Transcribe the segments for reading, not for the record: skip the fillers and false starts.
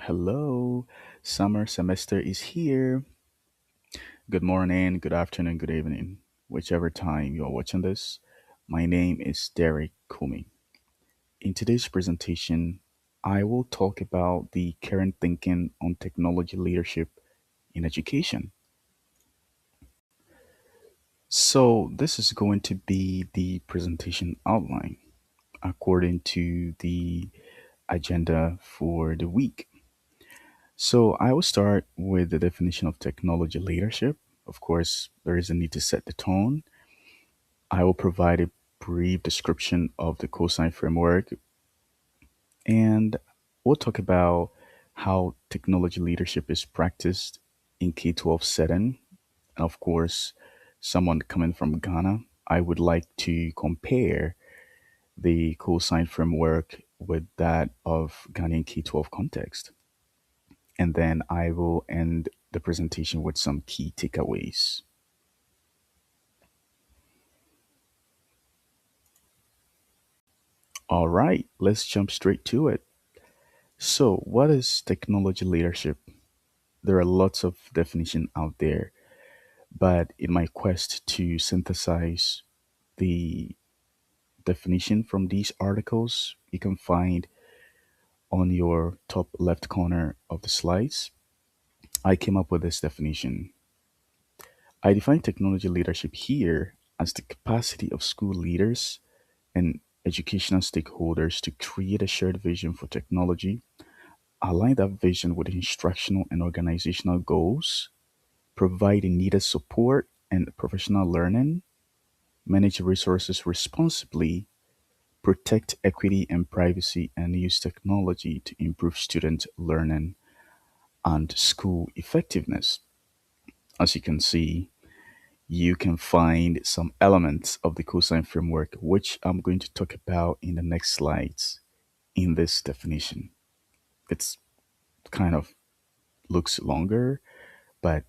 Hello, summer semester is here. Good morning, good afternoon, good evening, whichever time you're watching this. My name is Derek Kumi. In today's presentation, I will talk about the current thinking on technology leadership in education. So, this is going to be the presentation outline according to the agenda for the week. So I will start with the definition of technology leadership. Of course, there is a need to set the tone. I will provide a brief description of the CoSN framework, and we'll talk about how technology leadership is practiced in K-12 setting. And of course, someone coming from Ghana, I would like to compare the CoSN framework with that of Ghanaian K-12 context. And then I will end the presentation with some key takeaways. All right, let's jump straight to it. So, what is technology leadership? There are lots of definitions out there, but in my quest to synthesize the definition from these articles, you can find on your top left corner of the slides, I came up with this definition. I define technology leadership here as the capacity of school leaders and educational stakeholders to create a shared vision for technology, align that vision with instructional and organizational goals, provide the needed support and professional learning, manage resources responsibly, protect equity and privacy, and use technology to improve student learning and school effectiveness. As you can see, you can find some elements of the cosine framework, which I'm going to talk about in the next slides in this definition. It's kind of looks longer, but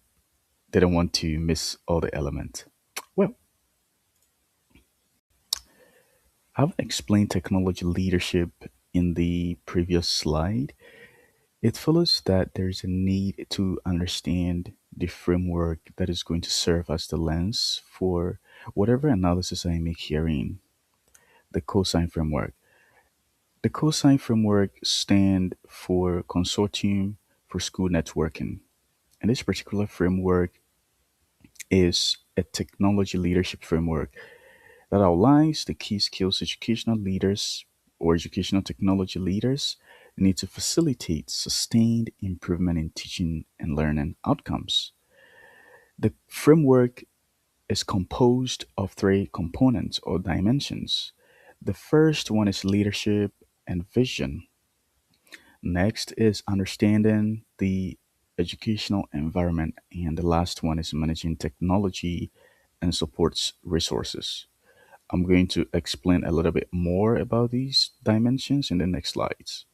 didn't want to miss all the elements. Well, I've explained technology leadership in the previous slide. It follows that there's a need to understand the framework that is going to serve as the lens for whatever analysis I make herein, the cosine framework. The cosine framework stand for Consortium for School Networking. And this particular framework is a technology leadership framework that outlines the key skills educational leaders or educational technology leaders need to facilitate sustained improvement in teaching and learning outcomes. The framework is composed of three components or dimensions. The first one is leadership and vision. Next is understanding the educational environment. And the last one is managing technology and supports resources. I'm going to explain a little bit more about these dimensions in the next slides.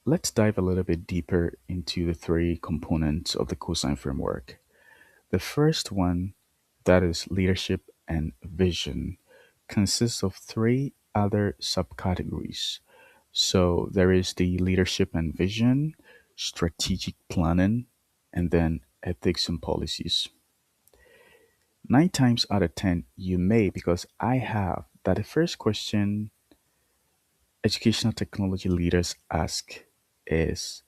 Let's dive a little bit deeper into the three components of the cosine framework. The first one, that is leadership and vision, consists of three other subcategories. So there is the leadership and vision, strategic planning, and then ethics and policies. Nine times out of 10, you may, because I have, that the first question educational technology leaders ask is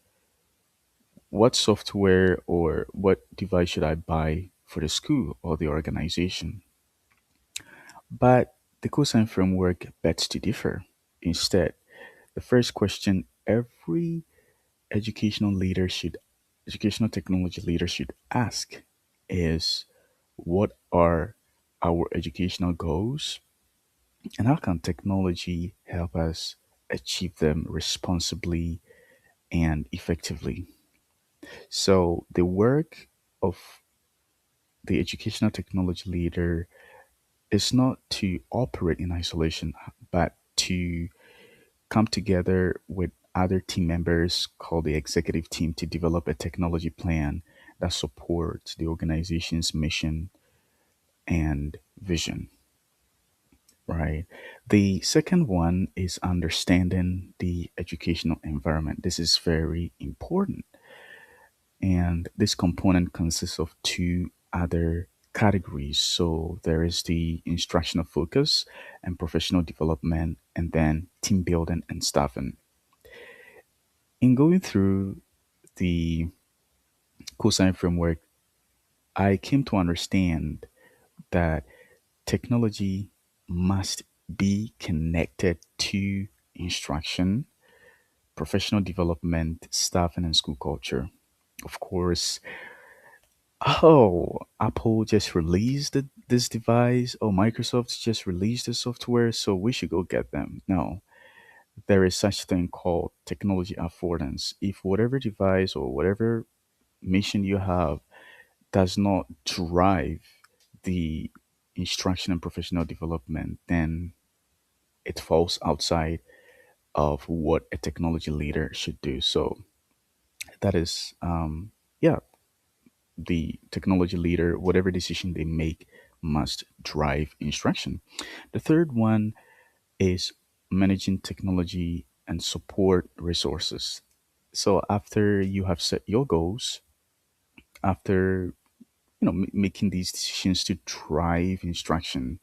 what software or what device should I buy for the school or the organization? But the cosine framework bets to differ. Instead, the first question every educational leader should, educational technology leader should ask is what are our educational goals and how can technology help us achieve them responsibly and effectively? So, the work of the educational technology leader is not to operate in isolation, but to come together with other team members called the executive team to develop a technology plan that supports the organization's mission and vision. right? The second one is understanding the educational environment. This is very important. And this component consists of two other categories. So there is the instructional focus and professional development, and then team building and staffing. In going through the CoSN framework, I came to understand that technology must be connected to instruction, professional development, staffing, and school culture. Of course, oh, Apple just released this device. Oh, Microsoft just released the software, so we should go get them. No, there is such thing called technology affordance. If whatever device or whatever mission you have does not drive the instruction and professional development, then it falls outside of what a technology leader should do. So that is, yeah, the technology leader, whatever decision they make, must drive instruction. The third one is managing technology and support resources. So after you have set your goals, after making these decisions to drive instruction,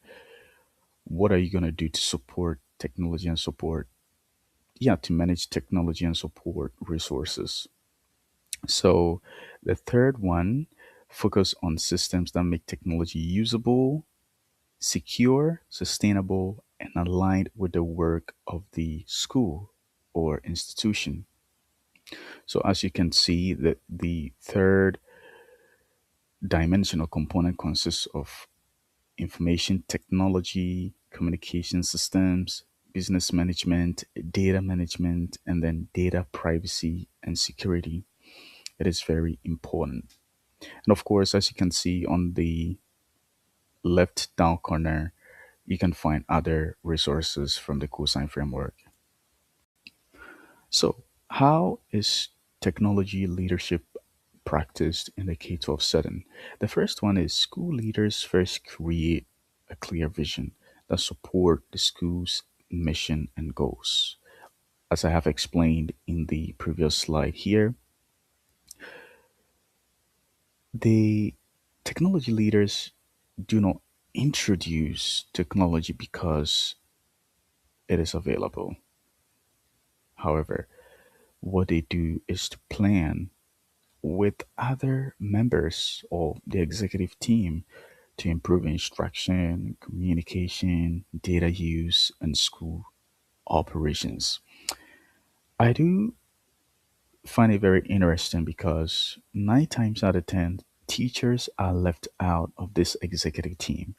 what are you going to do to support technology and support, yeah, to manage technology and support resources? So the third one, focus on systems that make technology usable, secure, sustainable, and aligned with the work of the school or institution. So as you can see, that the third dimensional component consists of information technology, communication systems, business management, and then data privacy and security. It is very important. And of course, as you can see on the left down corner, you can find other resources from the CoSign framework. So, how is technology leadership practiced in the K 12 setting? The first one is school leaders first create a clear vision that support the school's mission and goals. As I have explained in the previous slide here, the technology leaders do not introduce technology because it is available. However, what they do is to plan with other members of the executive team to improve instruction, communication, data use, and school operations. I do find it very interesting because 9 times out of 10, teachers are left out of this executive team.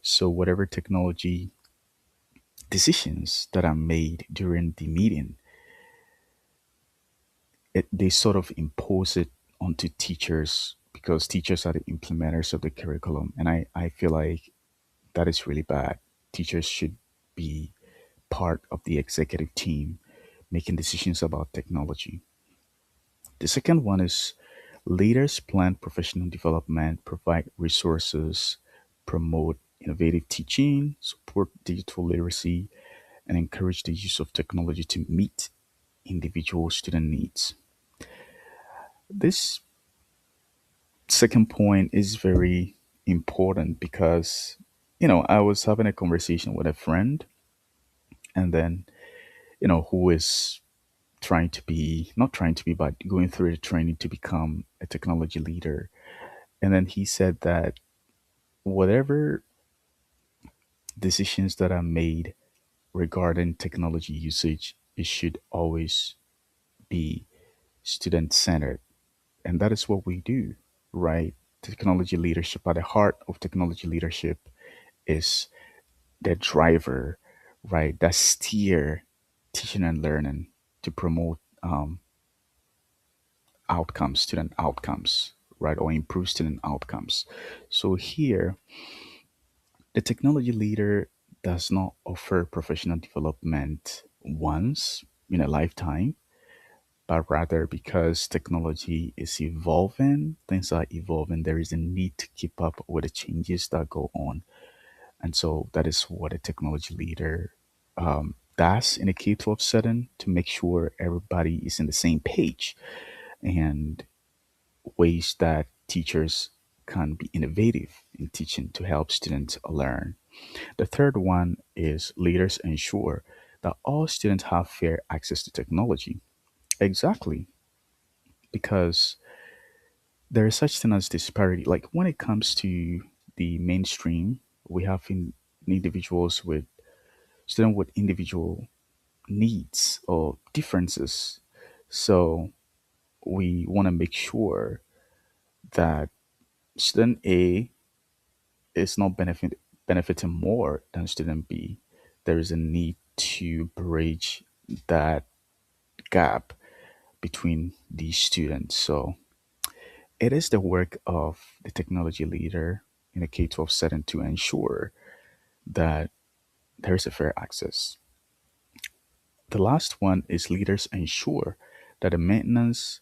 So, whatever technology decisions that are made during the meeting, they sort of impose it onto teachers because teachers are the implementers of the curriculum. And I feel like that is really bad. Teachers should be part of the executive team making decisions about technology. The second one is leaders plan professional development, provide resources, promote innovative teaching, support digital literacy, and encourage the use of technology to meet individual student needs. This second point is very important because, I was having a conversation with a friend, and then, who is trying to be, not trying to be, but going through the training to become a technology leader. And then he said that whatever decisions that are made regarding technology usage, it should always be student centered. And that is what we do, right? Technology leadership, at the heart of technology leadership, is the driver, right? That steer teaching and learning to promote outcomes, student outcomes, right? Or improve student outcomes. So here, the technology leader does not offer professional development once in a lifetime, but rather because technology is evolving, things are evolving, there is a need to keep up with the changes that go on. And so that is what a technology leader does in a K 12 setting to make sure everybody is in the same page and ways that teachers can be innovative in teaching to help students learn. The third one is leaders ensure that all students have fair access to technology. Exactly, because there is such thing as disparity. Like when it comes to the mainstream, we have individuals with students with individual needs or differences. So we want to make sure that student A is not benefiting more than student B. There is a need to bridge that gap between these students. So it is the work of the technology leader in a K 12 setting to ensure that there is a fair access. The last one is leaders ensure that the maintenance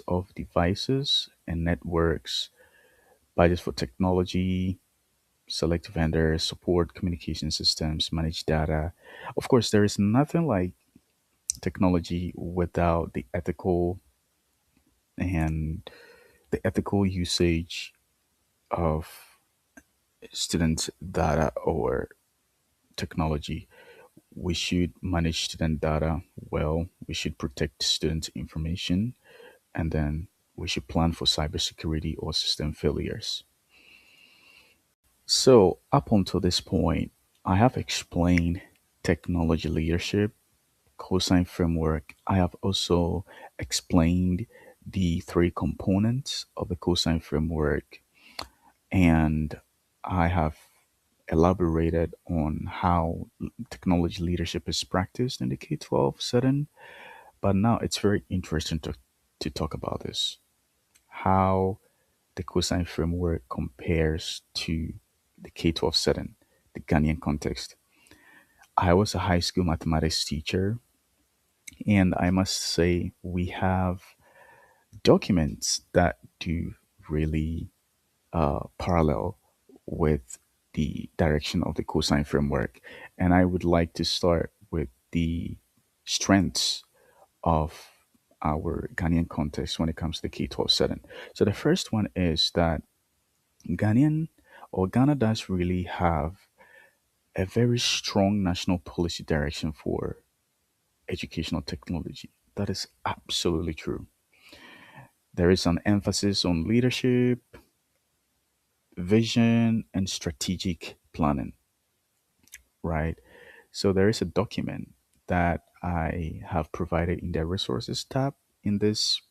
of devices and networks, budgets for technology, select vendors, support communication systems, manage data. Of course, there is nothing like technology without the ethical usage of student data or technology. We should manage student data well. We should protect student information, and then we should plan for cybersecurity or system failures. So, up until this point, I have explained technology leadership, CoSN framework. I have also explained the three components of the CoSN framework, and I have elaborated on how technology leadership is practiced in the K 12 setting. But now it's very interesting to talk about this, how the cosine framework compares to the K 12 setting, the Ghanaian context. I was a high school mathematics teacher, and I must say we have documents that do really parallel with the direction of the cosine framework. And I would like to start with the strengths of our Ghanaian context when it comes to the K 12 setting. So the first one is that Ghanaian or Ghana does really have a very strong national policy direction for educational technology. That is absolutely true. There is an emphasis on leadership, vision, and strategic planning, right? So there is a document that I have provided in the resources tab in this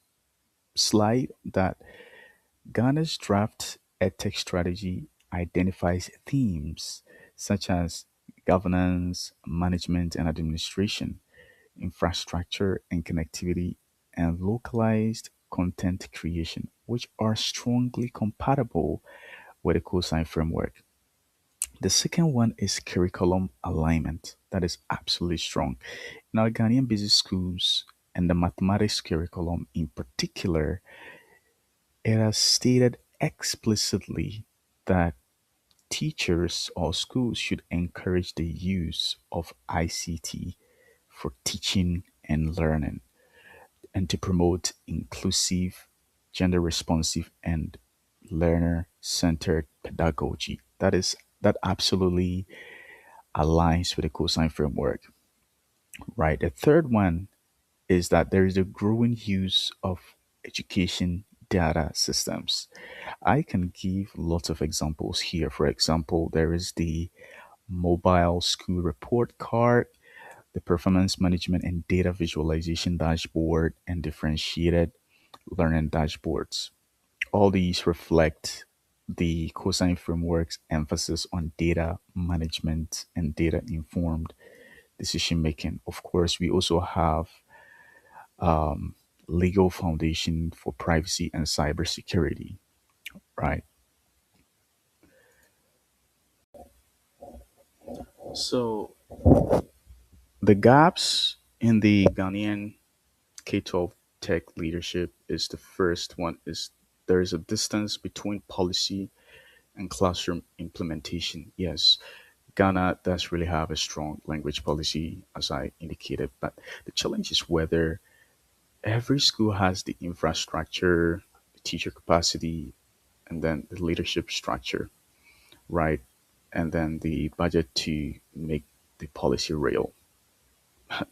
slide that Ghana's draft EdTech strategy identifies themes such as governance, management and administration, infrastructure and connectivity, and localized content creation, which are strongly compatible with the cosine framework. The second one is curriculum alignment. That is absolutely strong. In our Ghanaian business schools and the mathematics curriculum in particular, it has stated explicitly that teachers or schools should encourage the use of ICT for teaching and learning and to promote inclusive, gender responsive, and learner centered pedagogy. That absolutely aligns with the cosine framework, right? The third one is that there is a growing use of education data systems. I can give lots of examples here. For example, there is the mobile school report card, the performance management and data visualization dashboard, and differentiated learning dashboards. All these reflect the cosine framework's emphasis on data management and data informed decision making. Of course, we also have legal foundation for privacy and cybersecurity, right? So the gaps in the Ghanaian K-12 tech leadership is the first one is there is a distance between policy And classroom implementation, yes, Ghana does really have a strong language policy, as I indicated, but the challenge is whether every school has the infrastructure, the teacher capacity, and then the leadership structure, right? And then the budget to make the policy real.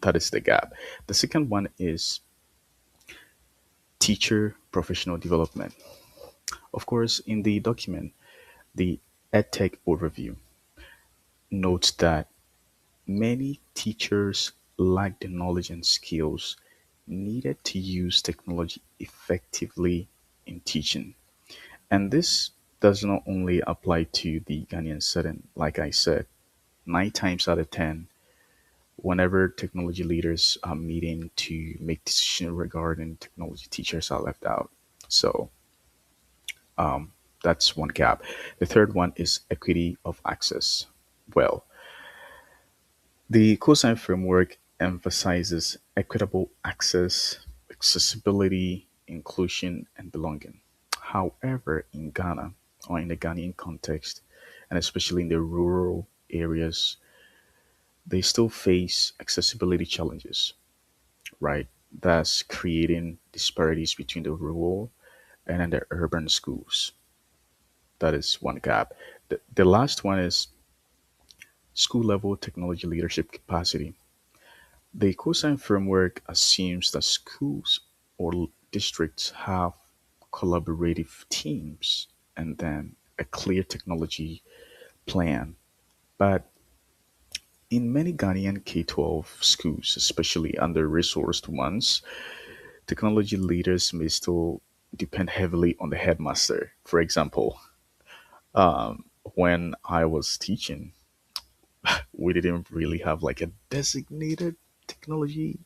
That is the gap. The second one is teacher professional development. Of course, in the document, the EdTech overview notes that many teachers lack the knowledge and skills needed to use technology effectively in teaching. And this does not only apply to the Ghanaian setting, like I said, 9 times out of 10, whenever technology leaders are meeting to make decisions regarding technology, teachers are left out. So that's one gap. The third one is equity of access. Well, the CoSN framework emphasizes equitable access, accessibility, inclusion, and belonging. However, in Ghana, or in the Ghanaian context, and especially in the rural areas, they still face accessibility challenges, right? That's creating disparities between the rural and then the urban schools. That is one gap. The last one is school level technology leadership capacity. The CoSN framework assumes that schools or districts have collaborative teams and then a clear technology plan. But in many Ghanaian K 12 schools, especially under resourced ones, technology leaders may still depend heavily on the headmaster. For example, when I was teaching, we didn't really have like a designated technology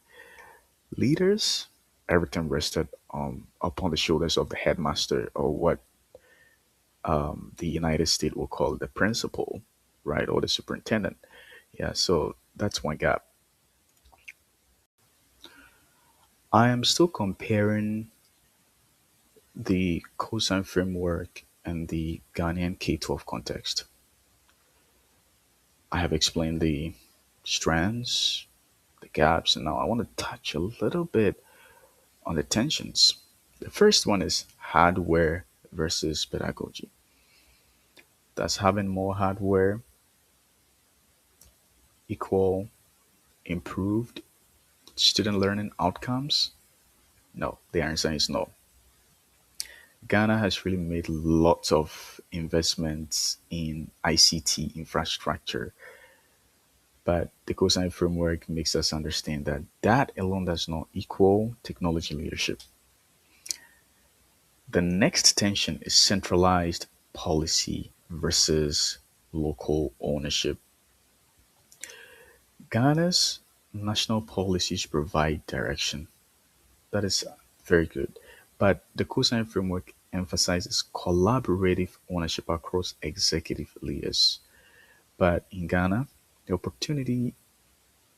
leaders. Everything rested upon the shoulders of the headmaster, or what the United States will call the principal, right, or the superintendent. Yeah, so that's one gap. I am still comparing the CoSN framework and the Ghanaian K-12 context. I have explained the strands, the gaps, and now I want to touch a little bit on the tensions. The first one is hardware versus pedagogy. Does having more hardware equal improved student learning outcomes? No, the answer is no. Ghana has really made lots of investments in ICT infrastructure, but the CoSign framework makes us understand that that alone does not equal technology leadership. The next tension is centralized policy versus local ownership. Ghana's national policies provide direction. That is very good. But the CoSign framework emphasizes collaborative ownership across executive leaders. But in Ghana, the opportunity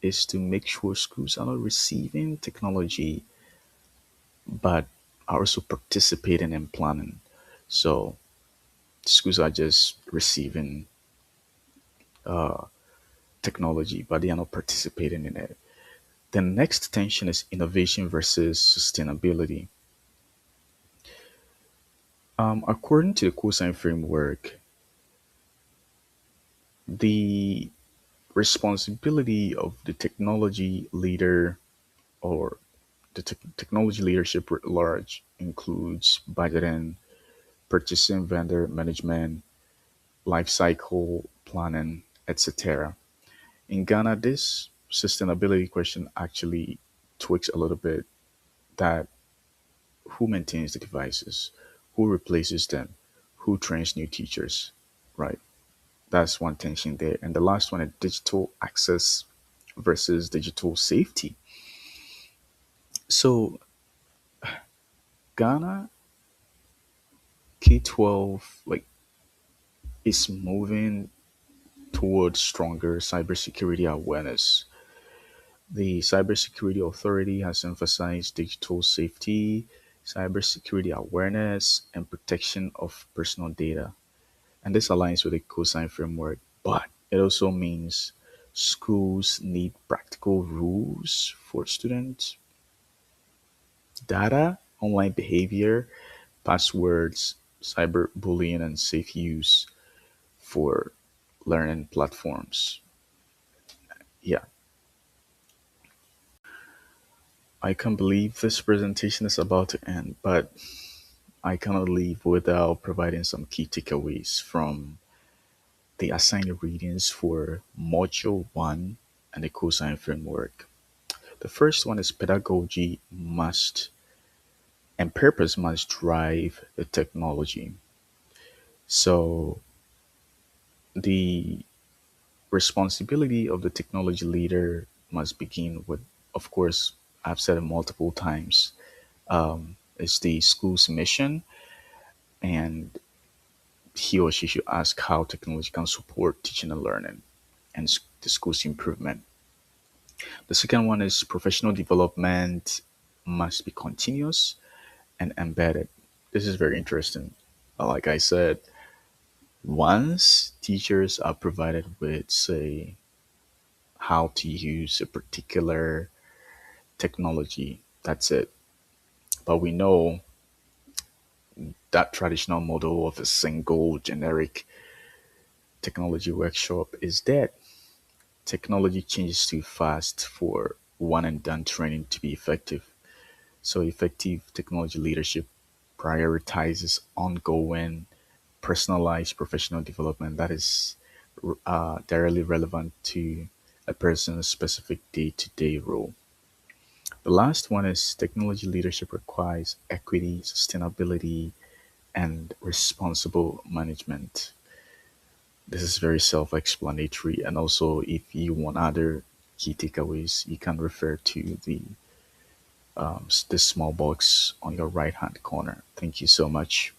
is to make sure schools are not receiving technology, but are also participating in planning. So schools are just receiving technology, but they are not participating in it. The next tension is innovation versus sustainability. According to the CoSign framework, the responsibility of the technology leader, or the technology leadership at large, includes budgeting, purchasing, vendor management, life cycle planning, etc. In Ghana, this sustainability question actually tweaks a little bit, that who maintains the devices, who replaces them, who trains new teachers, right? That's one tension there. And the last one is digital access versus digital safety. So Ghana K-12 like is moving towards stronger cybersecurity awareness. The Cybersecurity Authority has emphasized digital safety, cybersecurity awareness, and protection of personal data. And this aligns with the CoSN framework, but it also means schools need practical rules for students, data, online behavior, passwords, cyberbullying, and safe use for learning platforms. Yeah, I can't believe this presentation is about to end, but I cannot leave without providing some key takeaways from the assigned readings for Module 1 and the cosine framework. The first one is pedagogy must and purpose must drive the technology. So the responsibility of the technology leader must begin with, of course, I've said it multiple times, is the school's mission, and he or she should ask how technology can support teaching and learning and the school's improvement. The second one is professional development must be continuous and embedded. This is very interesting. Like I said, once teachers are provided with, say, how to use a particular technology, that's it. But we know that traditional model of a single generic technology workshop is dead. Technology changes too fast for one and done training to be effective. So, effective technology leadership prioritizes ongoing, personalized professional development that is directly relevant to a person's specific day to day role. The last one is technology leadership requires equity, sustainability, and responsible management. This is very self explanatory. And also, if you want other key takeaways, you can refer to this small box on your right hand corner. Thank you so much.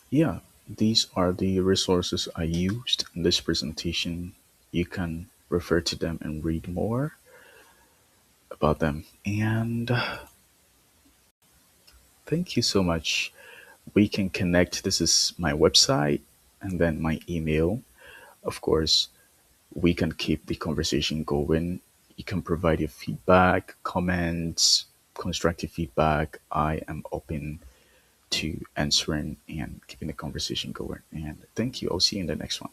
Yeah, these are the resources I used in this presentation. You can refer to them and read more about them. And thank you so much. We can connect. This is my website and then my email. Of course, we can keep the conversation going. You can provide your feedback, comments, constructive feedback. I am open to answering and keeping the conversation going. And thank you. I'll see you in the next one.